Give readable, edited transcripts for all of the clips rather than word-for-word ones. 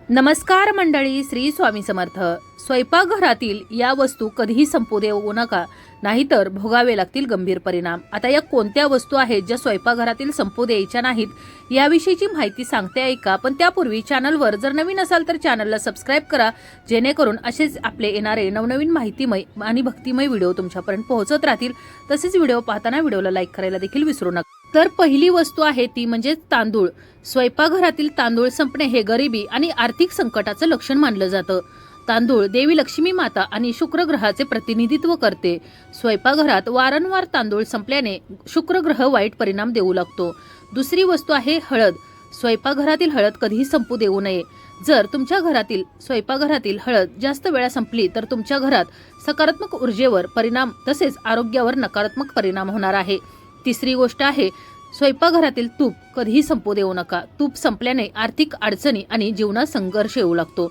नमस्कार मंडळी, श्री स्वामी समर्थ. स्वयंपाकघरातील या वस्तू कधीही संपू देऊ नका, नाहीतर भोगावे लागतील गंभीर परिणाम. आता या कोणत्या वस्तू आहेत ज्या स्वयंपाकघरातील संपू द्यायच्या नाहीत याविषयीची माहिती सांगते ऐका. पण त्यापूर्वी चॅनलवर जर नवीन असाल तर चॅनलला सबस्क्राईब करा, जेणेकरून असेच आपले येणारे नवनवीन माहितीमय आणि भक्तिमय व्हिडिओ तुमच्यापर्यंत पोहोचत राहतील. तसेच व्हिडिओ पाहताना व्हिडिओला लाईक करायला देखील विसरू नका. तर पहिली वस्तू आहे ती म्हणजे तांदूळ. स्वयंपाकघरातील तांदूळ संपणे हे गरिबी आणि आर्थिक संकटाचं लक्षण मानलं जातं. तांदूळ देवी लक्ष्मी माता आणि शुक्र ग्रहाचे प्रतिनिधित्व करते. स्वयंपाकघरात वारंवार तांदूळ संपल्याने शुक्र ग्रह वाईट परिणाम देऊ लागतो. दुसरी वस्तू आहे हळद. स्वयंपाकघरातील हळद कधीही संपू देऊ नये. जर तुमच्या घरातील स्वयंपाकघरातील हळद जास्त वेळा संपली तर तुमच्या घरात सकारात्मक ऊर्जेवर परिणाम तसेच आरोग्यावर नकारात्मक परिणाम होणार आहे. तिसरी गोष्ट आहे स्वयंपाकघरातील तूप कधीही संपू देऊ नका. तूप संपल्याने आर्थिक अडचणी आणि जीवनात संघर्ष येऊ लागतो.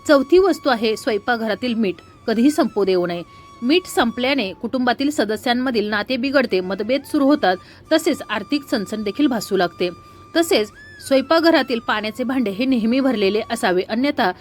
चौथी वस्तू आहे स्वयंपाकघरातील मीठ. कधीही संपू देऊ नये. मीठ संपल्याने कुटुंबातील सदस्यांमधील नाते बिघडते, मतभेद सुरू होतात, तसेच आर्थिक चणचण देखील भासू लागते. तसेच स्वयंपाकघरातील पाण्याचे भांडे हे नेहमी भरलेले असावे, अन्यथा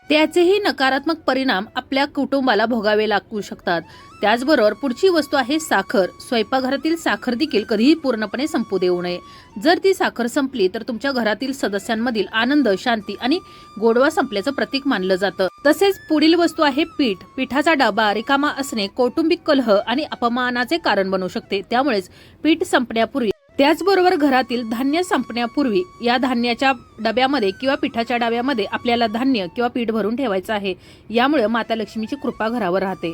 त्याचेही नकारात्मक परिणाम आपल्या कुटुंबाला भोगावे लागू शकतात. त्याचबरोबर पुढची वस्तू आहे साखर. स्वयंपाकघरातील साखर देखील कधीही पूर्णपणे संपू देऊ नये. जर ती साखर संपली तर तुमच्या घरातील सदस्यांमधील आनंद, शांती आणि गोडवा संपल्याचं प्रतीक मानलं जातं. तसेच पुढील वस्तू आहे पीठ. पिठाचा डबा रिकामा असणे कौटुंबिक कलह आणि अपमानाचे कारण बनू शकते. त्यामुळेच पीठ संपण्यापूर्वी त्याचबरोबर घरातील धान्य संपण्यापूर्वी या धान्याच्या डब्यामध्ये किंवा पिठाच्या डब्यामध्ये आपल्याला धान्य किंवा पीठ भरून ठेवायचं आहे. यामुळे माता लक्ष्मीची कृपा घरावर राहते.